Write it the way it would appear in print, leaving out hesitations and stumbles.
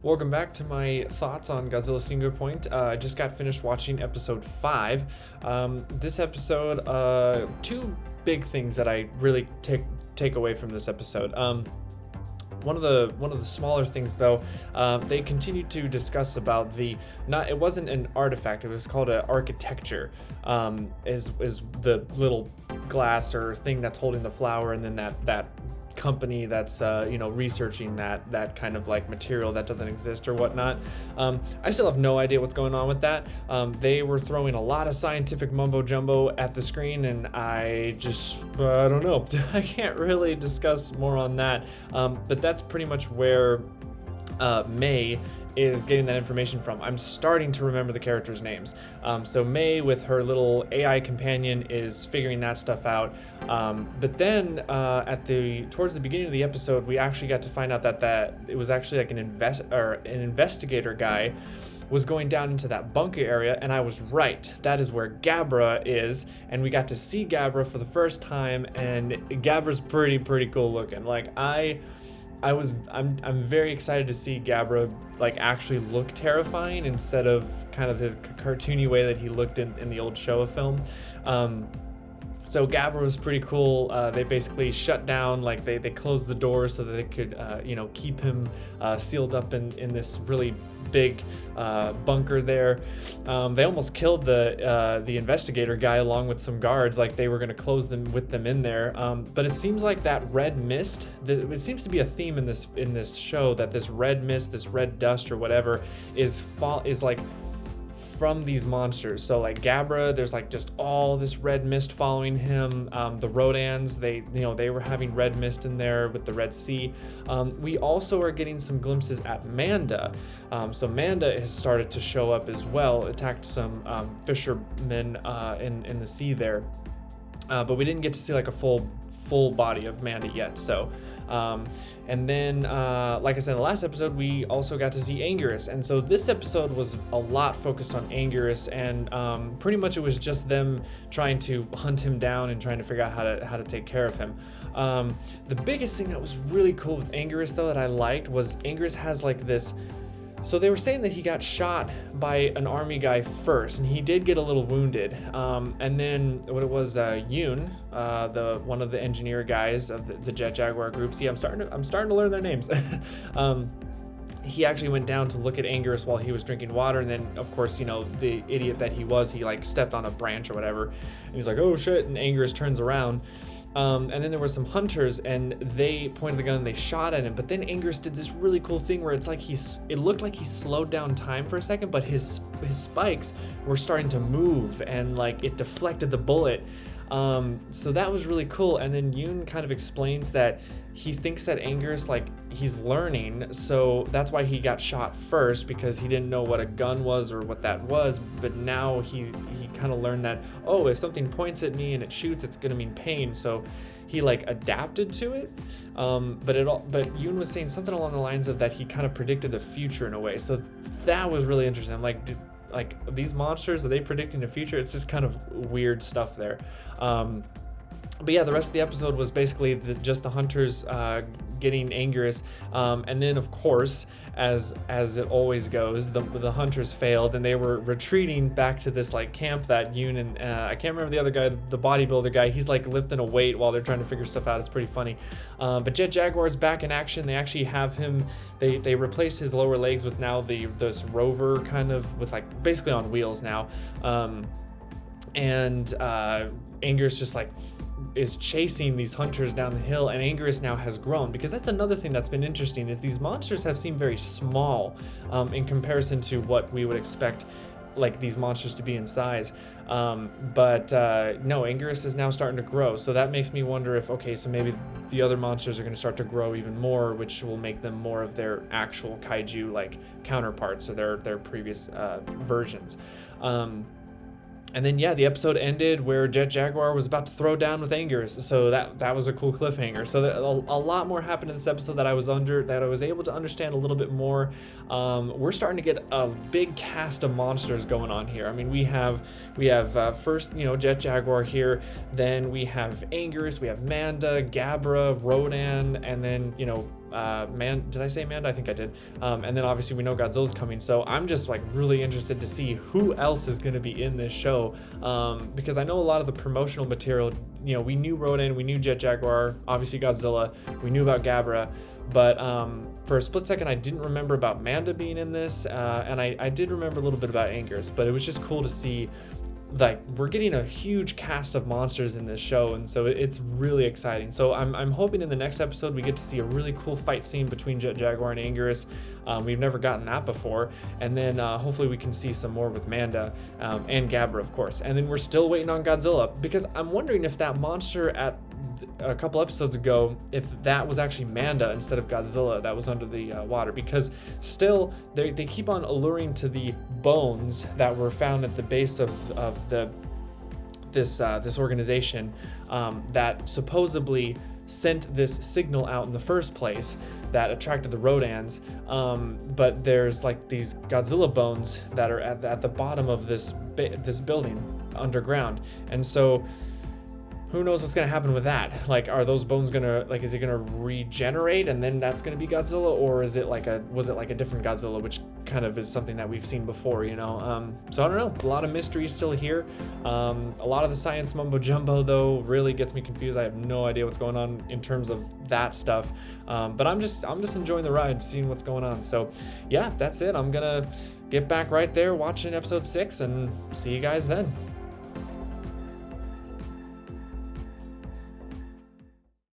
Welcome back to my thoughts on Godzilla Singular Point. I just got finished watching episode 5. This episode, two big things that I really take away from this episode. One of the smaller things though, they continued to discuss about it wasn't an artifact, it was called an architecture, is the little glass or thing that's holding the flower, and then that company that's researching that kind of like material that doesn't exist or whatnot. I still have no idea what's going on with that. They were throwing a lot of scientific mumbo jumbo at the screen, and I don't know. I can't really discuss more on that, but that's pretty much where May is getting that information from. I'm starting to remember the characters' names. So May with her little AI companion is figuring that stuff out. But then towards the beginning of the episode, we actually got to find out that it was actually like an investigator guy was going down into that bunker area, and I was right. That is where Gabra is, and we got to see Gabra for the first time, and Gabra's pretty cool looking. Like I'm very excited to see Gabra like actually look terrifying instead of kind of the cartoony way that he looked in the old Showa film. So Gabra was pretty cool. They basically shut down, like they closed the doors so that they could keep him sealed up in this really big bunker there. They almost killed the investigator guy along with some guards, like they were going to close them in there. But it seems like that red mist, it seems to be a theme in this show, that this red mist, this red dust or whatever is like from these monsters. So like Gabra, there's like just all this red mist following him. The Rodans, they were having red mist in there with the Red Sea. We also are getting some glimpses at Manda. So Manda has started to show up as well, attacked some fishermen in the sea there. But we didn't get to see like a full body of Manda yet. So and then like I said in the last episode, we also got to see Anguirus, and so this episode was a lot focused on Anguirus, and pretty much it was just them trying to hunt him down and trying to figure out how to take care of him. The biggest thing that was really cool with Anguirus though that I liked was Anguirus has like this. So they were saying that he got shot by an army guy first, and he did get a little wounded. And then what it was, Yoon, one of the engineer guys of the Jet Jaguar group. See, I'm starting to learn their names. He actually went down to look at Anguirus while he was drinking water, and then of course, the idiot that he was, he like stepped on a branch or whatever, and he's like, oh shit, and Anguirus turns around. And then there were some hunters, and they pointed the gun and they shot at him. But then Anguirus did this really cool thing where it's like it looked like he slowed down time for a second, but his spikes were starting to move, and like it deflected the bullet. So that was really cool. And then Yoon kind of explains that he thinks that Anguirus, like, he's learning, so that's why he got shot first, because he didn't know what a gun was or what that was. But now he kind of learned that, oh, if something points at me and it shoots, it's gonna mean pain. So he like adapted to it. But Yoon was saying something along the lines of that he kind of predicted the future in a way. So that was really interesting. I'm like, these monsters, are they predicting the future? It's just kind of weird stuff there. But yeah, the rest of the episode was basically just the hunters getting Anguirus, and then of course, as it always goes, the hunters failed, and they were retreating back to this like camp that Yoon and I can't remember the other guy, the bodybuilder guy, he's like lifting a weight while they're trying to figure stuff out. It's pretty funny. But Jet Jaguar's back in action. They actually have him. They replaced his lower legs with now this rover kind of with like basically on wheels now, and Anguirus just like is chasing these hunters down the hill, and Anguirus now has grown, because that's another thing that's been interesting, is these monsters have seemed very small in comparison to what we would expect like these monsters to be in size. But no, Anguirus is now starting to grow, so that makes me wonder if, okay, so maybe the other monsters are going to start to grow even more, which will make them more of their actual kaiju like counterparts, or their previous versions. And then yeah, the episode ended where Jet Jaguar was about to throw down with Anguirus, so that was a cool cliffhanger. So a lot more happened in this episode that I was able to understand a little bit more. We're starting to get a big cast of monsters going on here. I mean, we have first Jet Jaguar here, then we have Anguirus, we have Manda, Gabra, Rodan, and then Did I say Manda? I think I did. And then obviously we know Godzilla's coming, so I'm just like really interested to see who else is going to be in this show, because I know a lot of the promotional material, we knew Rodan, we knew Jet Jaguar, obviously Godzilla, we knew about Gabra, but for a split second I didn't remember about Manda being in this, and I did remember a little bit about Anguirus, but it was just cool to see like we're getting a huge cast of monsters in this show, and so it's really exciting. So I'm hoping in the next episode we get to see a really cool fight scene between Jet Jaguar and Anguirus. We've never gotten that before, and then hopefully we can see some more with Manda and Gabra, of course. And then we're still waiting on Godzilla, because I'm wondering if that monster at a couple episodes ago, if that was actually Manda instead of Godzilla that was under the water, because still they keep on alluring to the bones that were found at the base of this organization that supposedly sent this signal out in the first place that attracted the Rodans, but there's like these Godzilla bones that are at the bottom of this building underground, and so who knows what's gonna happen with that? Like, are those bones gonna, like, is it gonna regenerate and then that's gonna be Godzilla, or was it like a different Godzilla, which kind of is something that we've seen before, So I don't know. A lot of mysteries still here. A lot of the science mumbo jumbo though really gets me confused. I have no idea what's going on in terms of that stuff. But I'm just enjoying the ride, seeing what's going on. So yeah, that's it. I'm gonna get back right there watching episode 6 and see you guys then.